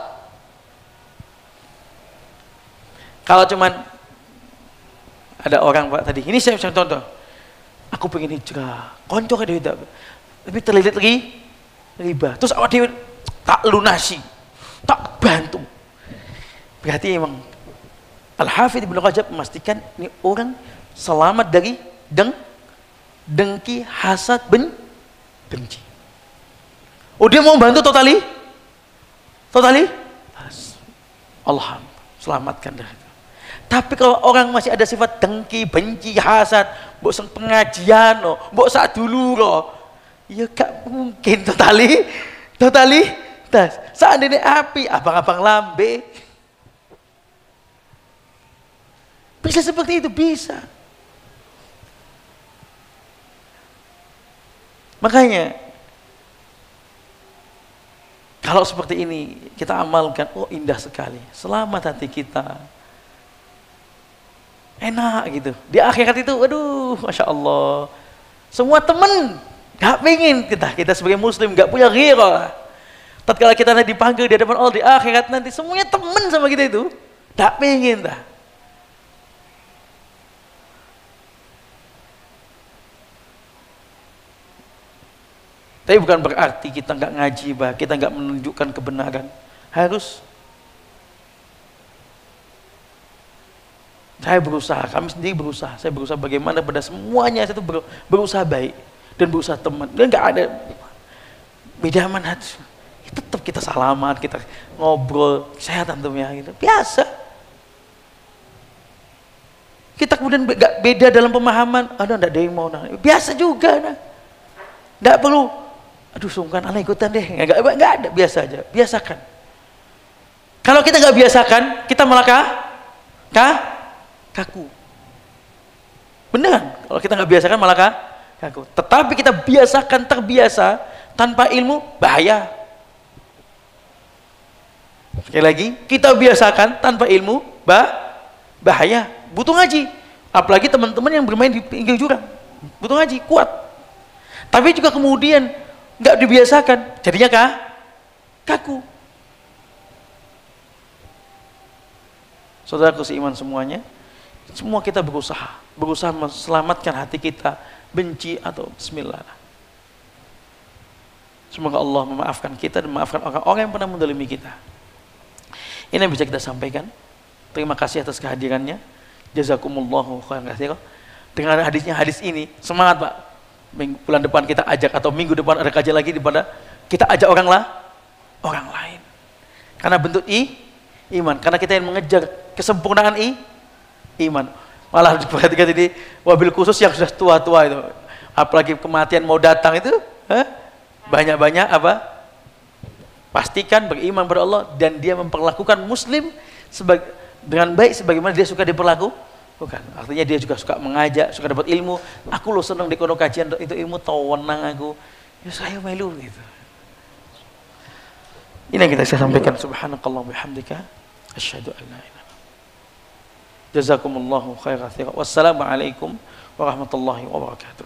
Kalau cuman ada orang Pak tadi, ini saya contoh, aku pengen hijrah, koncok ada hidup, tapi terlilit riba, terus awak dia tak lunasi, tak bantu. Berarti memang Al-Hafidz Ibnu Rajab memastikan ini orang selamat dari dengki, hasad, benci. Dia mau bantu totali, Allah selamatkan dari itu. Tapi kalau orang masih ada sifat dengki, benci, hasad, mbok sing pengajian, mbok sak dulu ya gak mungkin totalitas. Seandainya api, abang-abang lambe. Bisa seperti itu, bisa. Makanya kalau seperti ini kita amalkan, indah sekali. Selamat hati kita. Enak gitu. Di akhirat itu, aduh, Masya Allah. Semua teman Gak pengen kita sebagai muslim gak punya ghirah. Tatkala kita nanti dipanggil di hadapan Allah di akhirat nanti semuanya teman sama kita itu. Gak pengen dah. Tapi bukan berarti kita nggak ngaji, bah, kita nggak menunjukkan kebenaran. Harus. Saya berusaha, kami sendiri berusaha. Saya berusaha bagaimana pada semuanya, saya itu berusaha baik dan berusaha teman. Dan nggak ada beda manhaj. Tetap kita salaman, kita ngobrol, sehat antumnya gitu. Biasa. Kita kemudian nggak beda dalam pemahaman. Ada nggak demo? Biasa juga. Nggak perlu. Aduh sungkan, anak ikutan deh. Nggak ada, biasa aja. Biasakan. Kalau kita nggak biasakan, kita malah kaku. Beneran. Kalau kita nggak biasakan malah kaku. Tetapi kita biasakan, terbiasa tanpa ilmu, bahaya. Sekali lagi, kita biasakan tanpa ilmu, bahaya. Butuh ngaji. Apalagi teman-teman yang bermain di pinggir jurang. Butuh ngaji, kuat. Tapi juga kemudian nggak dibiasakan, jadinya kaku. Saudaraku seiman semuanya, semua kita berusaha menyelamatkan hati kita, benci atau bismillah. Semoga Allah memaafkan kita dan memaafkan orang-orang yang pernah mendolimi kita. Ini yang bisa kita sampaikan. Terima kasih atas kehadirannya. Jazakumullahu khairan katsiran. Dengan hadis ini, semangat Pak. Bulan depan kita ajak atau minggu depan ada kajian lagi daripada kita ajak orang lain. Karena bentuk iman. Karena kita yang mengejar kesempurnaan iman. Malah diperhatikan ini wabil khusus yang sudah tua-tua itu. Apalagi kematian mau datang itu, banyak-banyak apa? Pastikan beriman kepada Allah dan dia memperlakukan muslim dengan baik sebagaimana dia suka diperlakukan. Bukan, artinya dia juga suka mengajak, suka dapat ilmu. Aku lo senang di kono kajian itu ilmu, tawenang aku. Ya saya melu gitu. Ini yang kita sampaikan. Subhanakallah bihamdika asyhadu an la ilaha illa anta. Jazakumullahu khairan. Wassalamualaikum warahmatullahi wabarakatuh.